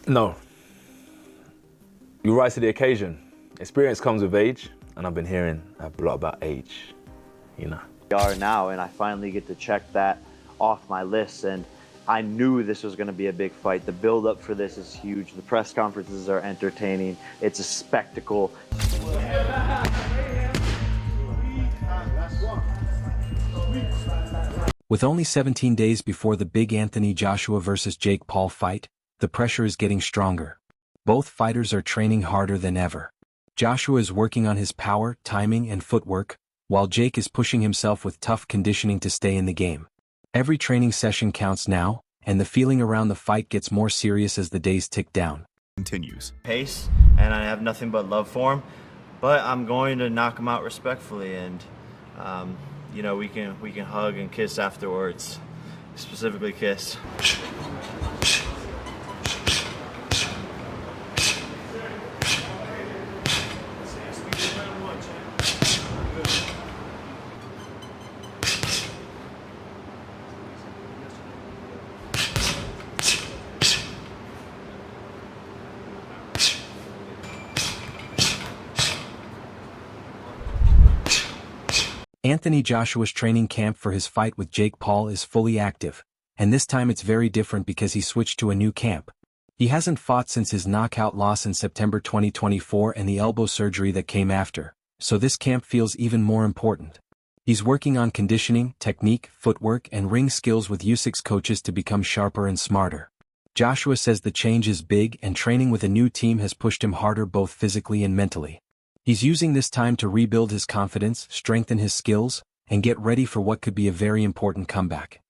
No. You rise to the occasion. Experience comes with age, and I've been hearing a lot about age, you know. We are now, and I finally get to check that off my list, and I knew this was going to be a big fight. The build-up for this is huge. The press conferences are entertaining. It's a spectacle. With only 17 days before the big Anthony Joshua versus Jake Paul fight, the pressure is getting stronger. Both fighters are training harder than ever. Joshua is working on his power, timing, and footwork, while Jake is pushing himself with tough conditioning to stay in the game. Every training session counts now, and the feeling around the fight gets more serious as the days tick down. Continues. Pace, and I have nothing but love for him, but I'm going to knock him out respectfully, and you know, we can hug and kiss afterwards, specifically kiss. Anthony Joshua's training camp for his fight with Jake Paul is fully active, and this time it's very different because he switched to a new camp. He hasn't fought since his knockout loss in September 2024 and the elbow surgery that came after, so this camp feels even more important. He's working on conditioning, technique, footwork, and ring skills with Usyk's coaches to become sharper and smarter. Joshua says the change is big and training with a new team has pushed him harder both physically and mentally. He's using this time to rebuild his confidence, strengthen his skills, and get ready for what could be a very important comeback.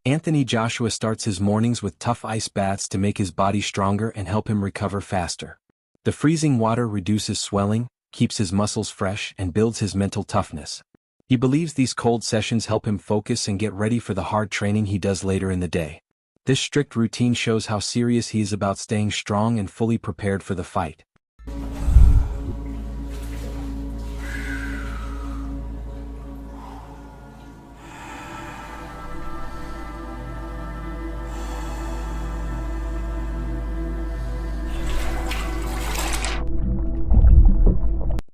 Anthony Joshua starts his mornings with tough ice baths to make his body stronger and help him recover faster. The freezing water reduces swelling, keeps his muscles fresh, and builds his mental toughness. He believes these cold sessions help him focus and get ready for the hard training he does later in the day. This strict routine shows how serious he is about staying strong and fully prepared for the fight.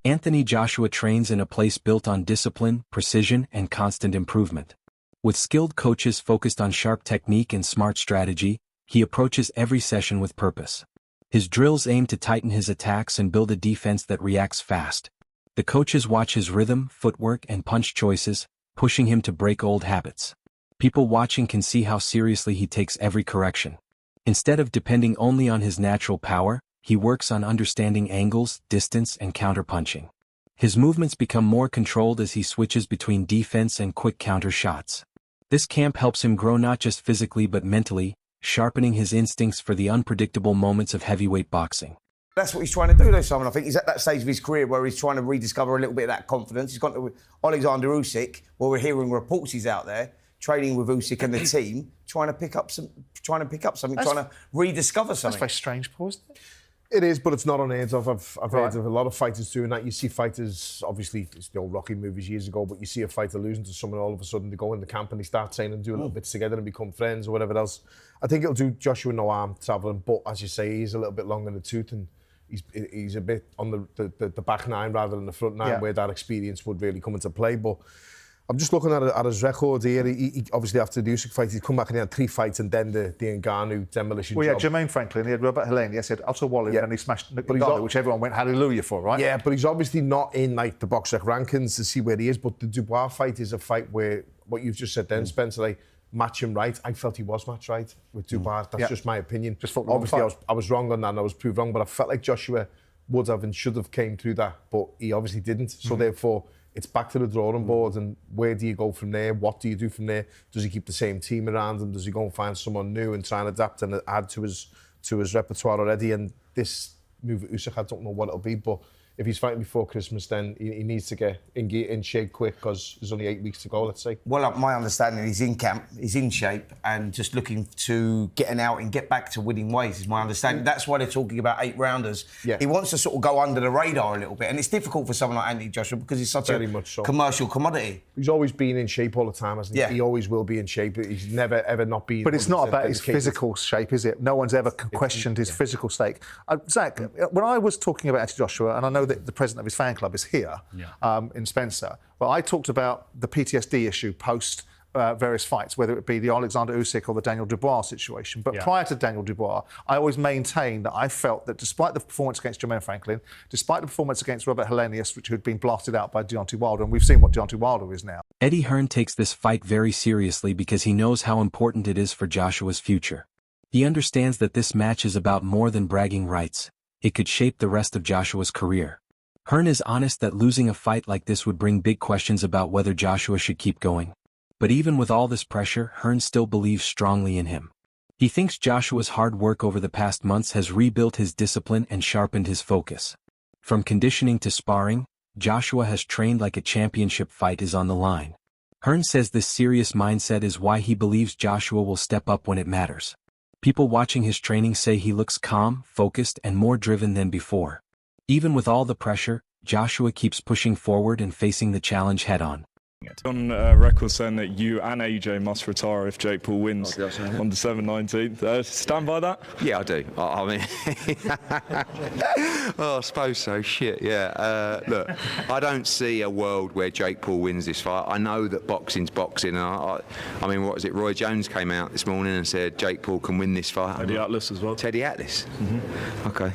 Anthony Joshua trains in a place built on discipline, precision, and constant improvement. With skilled coaches focused on sharp technique and smart strategy, he approaches every session with purpose. His drills aim to tighten his attacks and build a defense that reacts fast. The coaches watch his rhythm, footwork, and punch choices, pushing him to break old habits. People watching can see how seriously he takes every correction. Instead of depending only on his natural power, he works on understanding angles, distance, and counterpunching. His movements become more controlled as he switches between defense and quick counter shots. This camp helps him grow not just physically but mentally, sharpening his instincts for the unpredictable moments of heavyweight boxing. That's what he's trying to do though, Simon. I think he's at that stage of his career where he's trying to rediscover a little bit of that confidence. He's gone to Alexander Usyk, where we're hearing reports he's out there, training with Usyk and the team, trying to pick up something, trying to rediscover something. That's very strange, Paul, isn't it? It is, but it's not unheard of. I've heard of a lot of fighters doing that. You see fighters, obviously, it's the old Rocky movies years ago, but you see a fighter losing to someone, all of a sudden they go in the camp and they start training and do a little bits together and become friends or whatever else. I think it'll do Joshua no harm travelling, but as you say, he's a little bit long in the tooth and he's a bit on the back nine rather than the front nine, where that experience would really come into play. But I'm just looking at his record here. He obviously, after the Usyk fight, he'd come back and he had 3 fights and then the Ngannou demolition Well, job. yeah, Jermaine Franklin, he had Robert Helene, he had Otto Wallin, and he smashed Ngannou, which everyone went hallelujah for, right? Yeah, but he's obviously not in like the box rec rankings to see where he is. But the Dubois fight is a fight where, what you've just said then, Spencer, like, match him right. I felt he was match right with Dubois. That's just my opinion. Just obviously, I was wrong on that and I was proved wrong, but I felt like Joshua would have and should have came through that, but he obviously didn't. So therefore, it's back to the drawing board, and where do you go from there? What do you do from there? Does he keep the same team around him? Does he go and find someone new and try and adapt and add to his repertoire already? And this move at Usyk, I don't know what it'll be, but if he's fighting before Christmas, then he needs to get in shape quick because there's only 8 weeks to go, let's say. Well, my understanding, he's in camp, he's in shape, and just looking to getting out and get back to winning ways is my understanding. That's why they're talking about 8 rounders. Yeah. He wants to sort of go under the radar a little bit, and it's difficult for someone like Anthony Joshua because he's such Very a much so. commercial commodity. He's always been in shape all the time, hasn't he? Yeah. He always will be in shape. He's never, ever not been... But it's not about his dedicated. physical shape, is it? No one's ever questioned his physical state. Zach, when I was talking about Anthony Joshua, and I know that the president of his fan club is here in Spencer, but I talked about the PTSD issue post various fights, whether it be the Alexander Usyk or the Daniel Dubois situation. But prior to Daniel Dubois, I always maintained that I felt that despite the performance against Jermaine Franklin, despite the performance against Robert Helenius, which had been blasted out by Deontay Wilder, and we've seen what Deontay Wilder is now. Eddie Hearn takes this fight very seriously because he knows how important it is for Joshua's future. He understands that this match is about more than bragging rights. It could shape the rest of Joshua's career. Hearn is honest that losing a fight like this would bring big questions about whether Joshua should keep going. But even with all this pressure, Hearn still believes strongly in him. He thinks Joshua's hard work over the past months has rebuilt his discipline and sharpened his focus. From conditioning to sparring, Joshua has trained like a championship fight is on the line. Hearn says this serious mindset is why he believes Joshua will step up when it matters. People watching his training say he looks calm, focused, and more driven than before. Even with all the pressure, Joshua keeps pushing forward and facing the challenge head-on. On record saying that you and AJ must retire if Jake Paul wins on December 19th. Stand by that? Yeah, I do. I mean, I suppose so. Shit, yeah. Look, I don't see a world where Jake Paul wins this fight. I know that boxing's boxing. I mean, what was it? Roy Jones came out this morning and said Jake Paul can win this fight. Teddy Atlas as well. Teddy Atlas? Mm-hmm. Okay.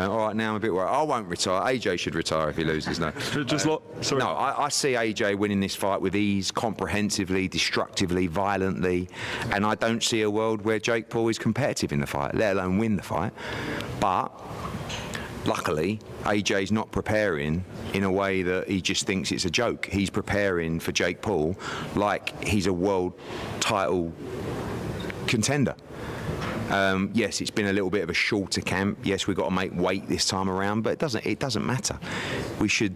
All right, now I'm a bit worried. I won't retire. AJ should retire if he loses, no. Sorry. No, I see AJ winning this fight with ease, comprehensively, destructively, violently, and I don't see a world where Jake Paul is competitive in the fight, let alone win the fight. But luckily, AJ's not preparing in a way that he just thinks it's a joke. He's preparing for Jake Paul like he's a world title contender. Yes, it's been a little bit of a shorter camp. Yes, we've got to make weight this time around, but it doesn't matter. We should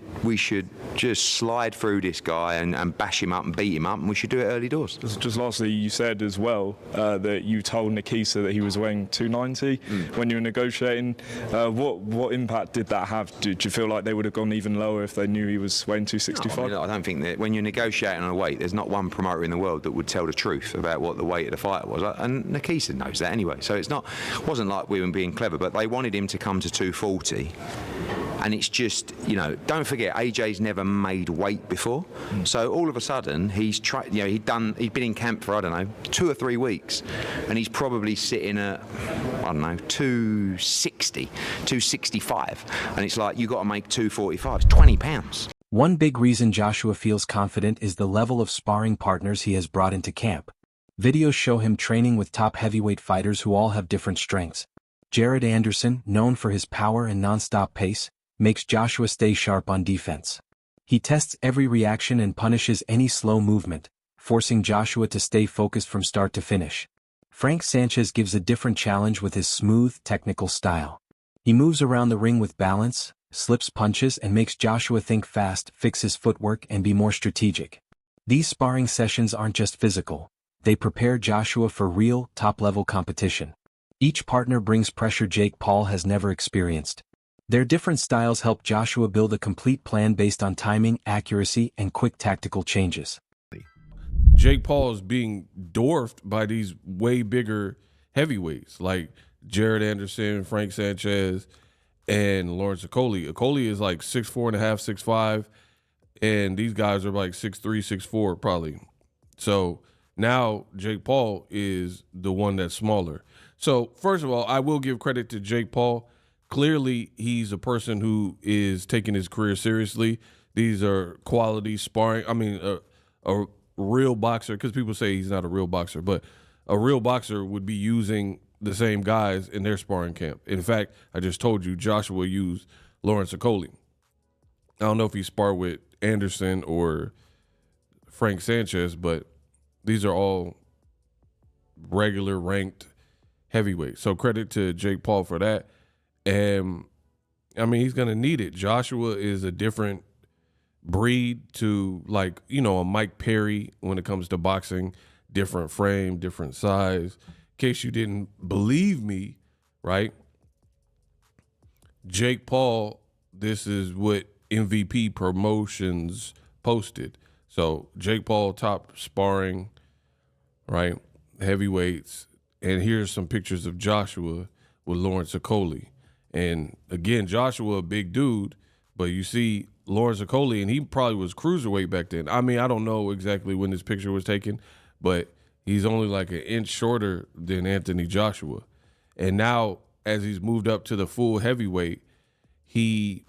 just slide through this guy and bash him up and beat him up, and we should do it early doors. Just lastly, you said as well that you told Nikisa that he was weighing 290 when you were negotiating. What impact did that have? Did you feel like they would have gone even lower if they knew he was weighing 265? No, I mean, I don't think that when you're negotiating on a weight, there's not one promoter in the world that would tell the truth about what the weight of the fighter was, and Nikisa knows that anyway. So it wasn't like we were being clever, but they wanted him to come to 240. And it's just, don't forget, AJ's never made weight before. So all of a sudden, he's tried, he'd been in camp for, 2 or 3 weeks. And he's probably sitting at, 260, 265. And it's like, you got to make 245. It's 20 pounds. One big reason Joshua feels confident is the level of sparring partners he has brought into camp. Videos show him training with top heavyweight fighters who all have different strengths. Jared Anderson, known for his power and non-stop pace, makes Joshua stay sharp on defense. He tests every reaction and punishes any slow movement, forcing Joshua to stay focused from start to finish. Frank Sanchez gives a different challenge with his smooth, technical style. He moves around the ring with balance, slips punches, and makes Joshua think fast, fix his footwork, and be more strategic. These sparring sessions aren't just physical. They prepare Joshua for real, top-level competition. Each partner brings pressure Jake Paul has never experienced. Their different styles help Joshua build a complete plan based on timing, accuracy, and quick tactical changes. Jake Paul is being dwarfed by these way bigger heavyweights like Jared Anderson, Frank Sanchez, and Lawrence Okolie. Okolie is like 6'4.5", 6'5", and these guys are like 6'3", 6'4", probably. So now Jake Paul is the one that's smaller. So first of all, I will give credit to Jake Paul. Clearly, he's a person who is taking his career seriously. These are quality sparring. I mean, a real boxer, because people say he's not a real boxer, but a real boxer would be using the same guys in their sparring camp. In fact, I just told you Joshua used Lawrence Okolie. I don't know if he sparred with Anderson or Frank Sanchez, but these are all regular ranked heavyweights. So credit to Jake Paul for that. And I mean, he's going to need it. Joshua is a different breed to, like, you know, a Mike Perry when it comes to boxing. Different frame, different size. In case you didn't believe me, right? Jake Paul, this is what MVP Promotions posted. So Jake Paul top sparring, right? Heavyweights. And here's some pictures of Joshua with Lawrence Okoli. And again, Joshua, a big dude, but you see Lawrence Okoli, and he probably was cruiserweight back then. I mean, I don't know exactly when this picture was taken, but he's only like an inch shorter than Anthony Joshua. And now, as he's moved up to the full heavyweight, he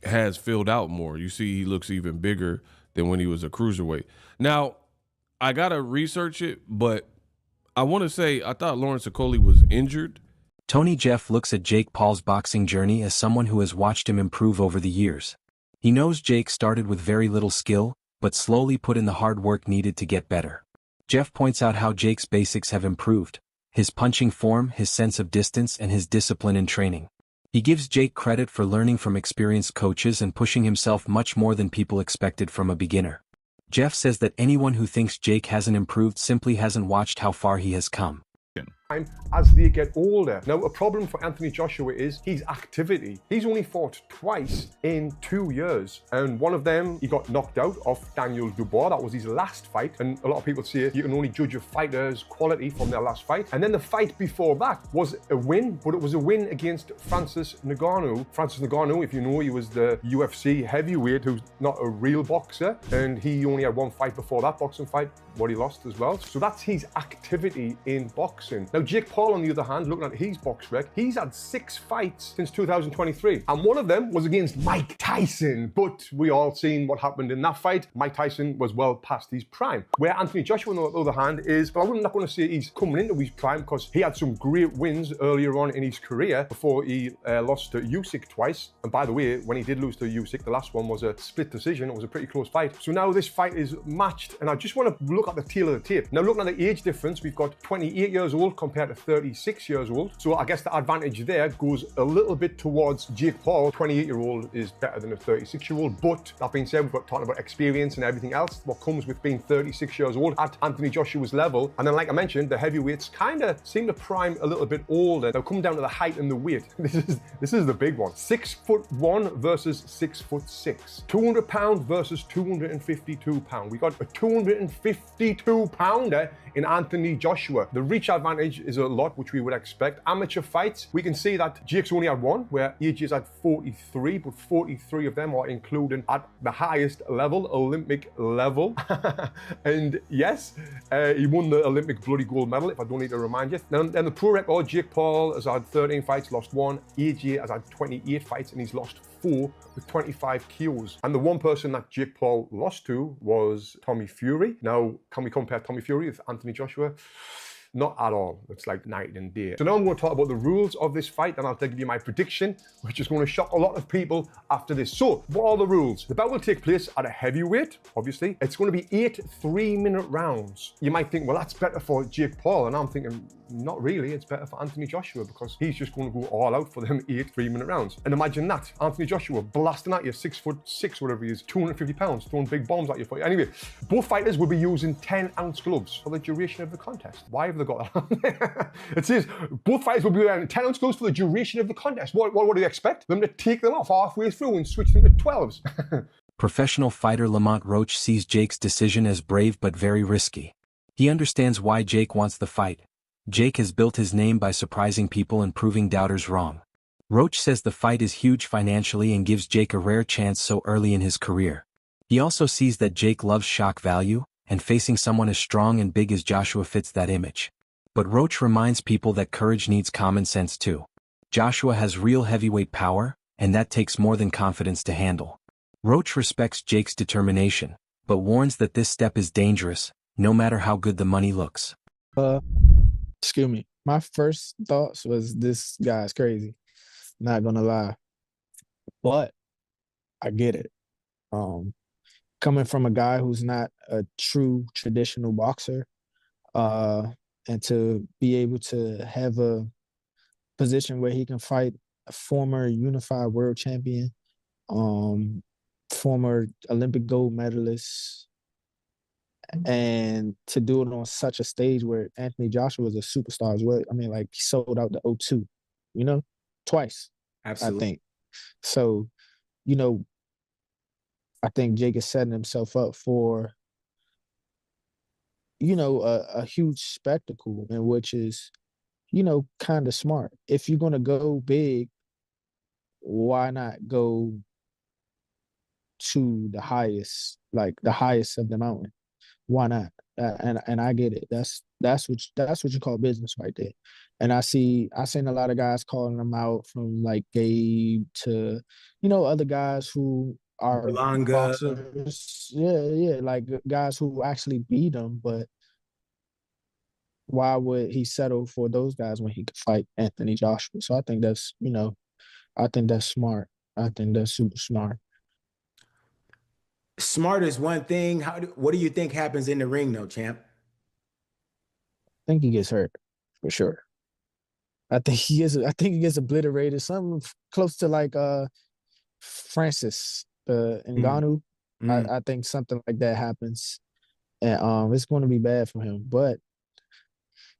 has filled out more. You see, he looks even bigger than when he was a cruiserweight. Now, I got to research it, but I want to say I thought Lawrence Okoli was injured. Tony Jeff looks at Jake Paul's boxing journey as someone who has watched him improve over the years. He knows Jake started with very little skill, but slowly put in the hard work needed to get better. Jeff points out how Jake's basics have improved: his punching form, his sense of distance, and his discipline in training. He gives Jake credit for learning from experienced coaches and pushing himself much more than people expected from a beginner. Jeff says that anyone who thinks Jake hasn't improved simply hasn't watched how far he has come. As they get older. Now, a problem for Anthony Joshua is his activity. He's only fought twice in 2 years, and one of them he got knocked out off Daniel Dubois. That was his last fight, and a lot of people say you can only judge a fighter's quality from their last fight. And then the fight before that was a win, but it was a win against Francis Ngannou. Francis Ngannou, if you know, he was the UFC heavyweight who's not a real boxer, and he only had one fight before that boxing fight, what he lost as well. So that's his activity in boxing. Now, Jake Paul, on the other hand, looking at his box rec, he's had 6 fights since 2023. And one of them was against Mike Tyson. But we all seen what happened in that fight. Mike Tyson was well past his prime. Where Anthony Joshua, on the other hand, is, but I'm not going to say he's coming into his prime, because he had some great wins earlier on in his career before he lost to Usyk twice. And by the way, when he did lose to Usyk, the last one was a split decision. It was a pretty close fight. So now this fight is matched. And I just want to look at the tail of the tape. Now, looking at the age difference, we've got 28 years old compared to 36 years old. So I guess the advantage there goes a little bit towards Jake Paul. 28-year-old is better than a 36-year-old. But that being said, we've got talking about experience and everything else, what comes with being 36 years old at Anthony Joshua's level. And then, like I mentioned, the heavyweights kind of seem to prime a little bit older. Now, come down to the height and the weight. This is the big one. 6'1" versus 6'6". 200 pounds versus 252 pounds. We got a 252 pounder in Anthony Joshua. The reach advantage is a lot, which we would expect. Amateur fights, we can see that Jake's only had one, where AJ's had 43, but 43 of them are including at the highest level, Olympic level. And yes, he won the Olympic bloody gold medal, if I don't need to remind you. Then the pro record, Jake Paul has had 13 fights, lost 1. AJ has had 28 fights, and he's lost 4 with 25 KOs. And the one person that Jake Paul lost to was Tommy Fury. Now, can we compare Tommy Fury with Anthony Joshua? Not at all. It's like night and day. So now I'm going to talk about the rules of this fight, and I'll give you my prediction, which is going to shock a lot of people after this. So, what are the rules? The bout will take place at a heavyweight, obviously. It's going to be 8 3-minute rounds. You might think, well, that's better for Jake Paul, and I'm thinking, not really. It's better for Anthony Joshua, because he's just going to go all out for them 8 3-minute rounds. And imagine that, Anthony Joshua blasting at you, 6'6", whatever he is, 250 pounds, throwing big bombs at you. Anyway, both fighters will be using 10-ounce gloves for the duration of the contest. Why have they got that? It says both fighters will be wearing 10-ounce gloves for the duration of the contest. What do you expect? Them to take them off halfway through and switch them to 12s? Professional fighter Lamont Roach sees Jake's decision as brave but very risky. He understands why Jake wants the fight. Jake has built his name by surprising people and proving doubters wrong. Roach says the fight is huge financially and gives Jake a rare chance so early in his career. He also sees that Jake loves shock value, and facing someone as strong and big as Joshua fits that image. But Roach reminds people that courage needs common sense too. Joshua has real heavyweight power, and that takes more than confidence to handle. Roach respects Jake's determination, but warns that this step is dangerous, no matter how good the money looks. Excuse me. My first thoughts was, this guy's crazy. Not gonna lie. But I get it. Coming from a guy who's not a true traditional boxer, and to be able to have a position where he can fight a former unified world champion, former Olympic gold medalist, and to do it on such a stage where Anthony Joshua was a superstar as well. I mean, like, he sold out the O2, twice, Absolutely. I think. So, I think Jake is setting himself up for, a huge spectacle, and which is, kind of smart. If you're going to go big, why not go to the highest of the mountain? Why not? And I get it. That's what you call business right there. And I seen a lot of guys calling them out, from like Gabe to, other guys who are Berlanga. boxers. Yeah, like guys who actually beat them. But why would he settle for those guys when he could fight Anthony Joshua? So I think that's smart. I think that's super smart. Smart is one thing. What do you think happens in the ring, though, champ? I think he gets hurt for sure. I think he gets obliterated. Something close to like Francis Ngannou. I think something like that happens, and it's going to be bad for him. But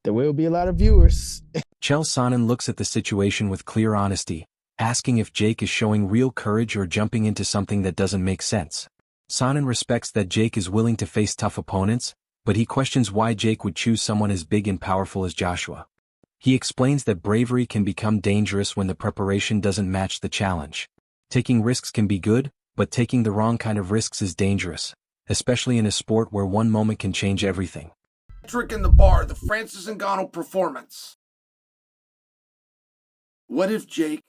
there will be a lot of viewers. Chael Sonnen looks at the situation with clear honesty, asking if Jake is showing real courage or jumping into something that doesn't make sense. Sonnen respects that Jake is willing to face tough opponents, but he questions why Jake would choose someone as big and powerful as Joshua. He explains that bravery can become dangerous when the preparation doesn't match the challenge. Taking risks can be good, but taking the wrong kind of risks is dangerous, especially in a sport where one moment can change everything. Trick in the bar, the Francis Ngannou performance. What if Jake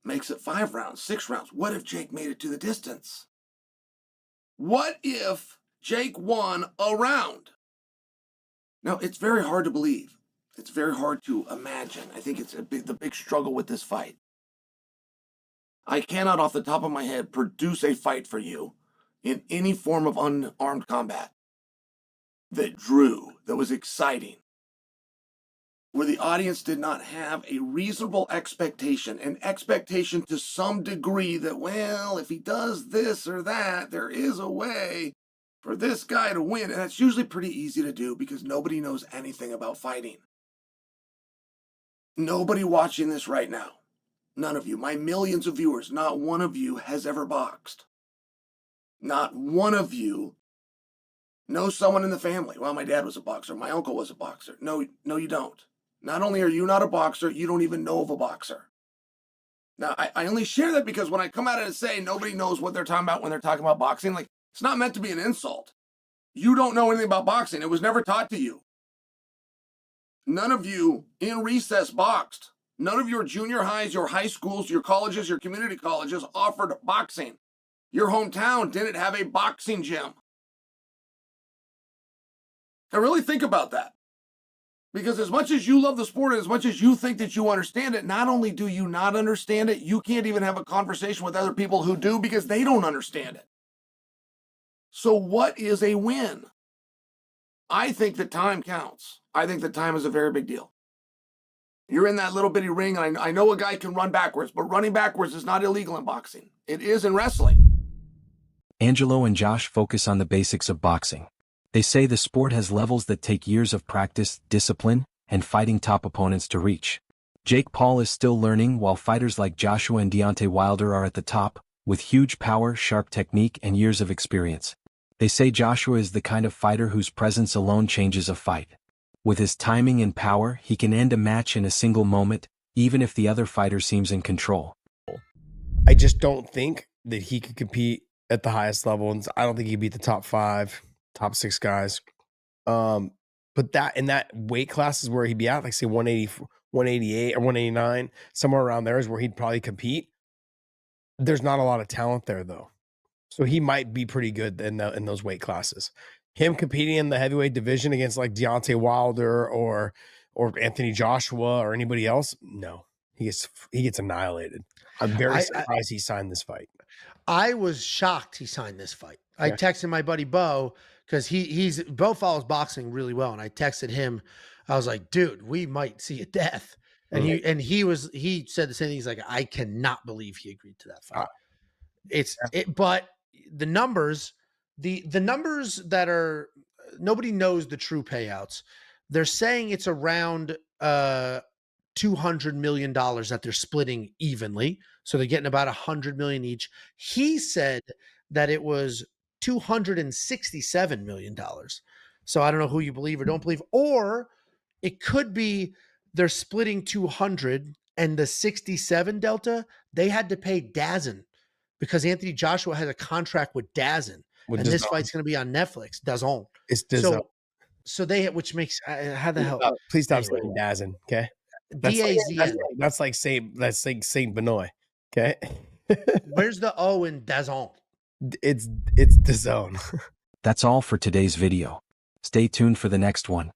makes it 5 rounds, 6 rounds? What if Jake made it to the distance? What if Jake won a round? Now, it's very hard to believe. It's very hard to imagine. I think it's the big struggle with this fight. I cannot, off the top of my head, produce a fight for you in any form of unarmed combat that drew, that was exciting, where the audience did not have a reasonable expectation, an expectation to some degree that, well, if he does this or that, there is a way for this guy to win. And that's usually pretty easy to do because nobody knows anything about fighting. Nobody watching this right now, none of you, my millions of viewers, not one of you has ever boxed. Not one of you knows someone in the family. Well, my dad was a boxer. My uncle was a boxer. No, you don't. Not only are you not a boxer, you don't even know of a boxer. Now, I only share that because when I come out and say nobody knows what they're talking about when they're talking about boxing, like, it's not meant to be an insult. You don't know anything about boxing. It was never taught to you. None of you in recess boxed. None of your junior highs, your high schools, your colleges, your community colleges offered boxing. Your hometown didn't have a boxing gym. Now really think about that. Because as much as you love the sport and as much as you think that you understand it, not only do you not understand it, you can't even have a conversation with other people who do because they don't understand it. So what is a win? I think that time counts. I think that time is a very big deal. You're in that little bitty ring, and I know a guy can run backwards, but running backwards is not illegal in boxing. It is in wrestling. Angelo and Josh focus on the basics of boxing. They say the sport has levels that take years of practice, discipline, and fighting top opponents to reach. Jake Paul is still learning, while fighters like Joshua and Deontay Wilder are at the top, with huge power, sharp technique, and years of experience. They say Joshua is the kind of fighter whose presence alone changes a fight. With his timing and power, he can end a match in a single moment, even if the other fighter seems in control. I just don't think that he could compete at the highest level, and I don't think he'd beat the top 5, top 6 guys. But that in that weight class is where he'd be at, like say 180, 188 or 189, somewhere around there is where he'd probably compete. There's not a lot of talent there though. So he might be pretty good in those weight classes. Him competing in the heavyweight division against like Deontay Wilder or Anthony Joshua or anybody else, no. He gets annihilated. I'm very surprised he signed this fight. I was shocked he signed this fight. I texted my buddy Bo because Bo follows boxing really well, and I texted him. I was like, dude, we might see a death. And he said the same thing. He's like, I cannot believe he agreed to that fight. But the numbers, the numbers that are, nobody knows the true payouts. They're saying it's around $200 million that they're splitting evenly. So they're getting about $100 million each. He said that it was $267 million. So I don't know who you believe or don't believe, or it could be they're splitting 200 and the 67 delta, they had to pay DAZN because Anthony Joshua has a contract with DAZN. And this fight's going to be on Netflix. DAZN. It's DAZN. So they, which makes, how the hell? Please stop saying DAZN, okay? DAZN. That's like Saint Benoit, okay? Where's the O in DAZN? It's DAZN. That's all for today's video. Stay tuned for the next one.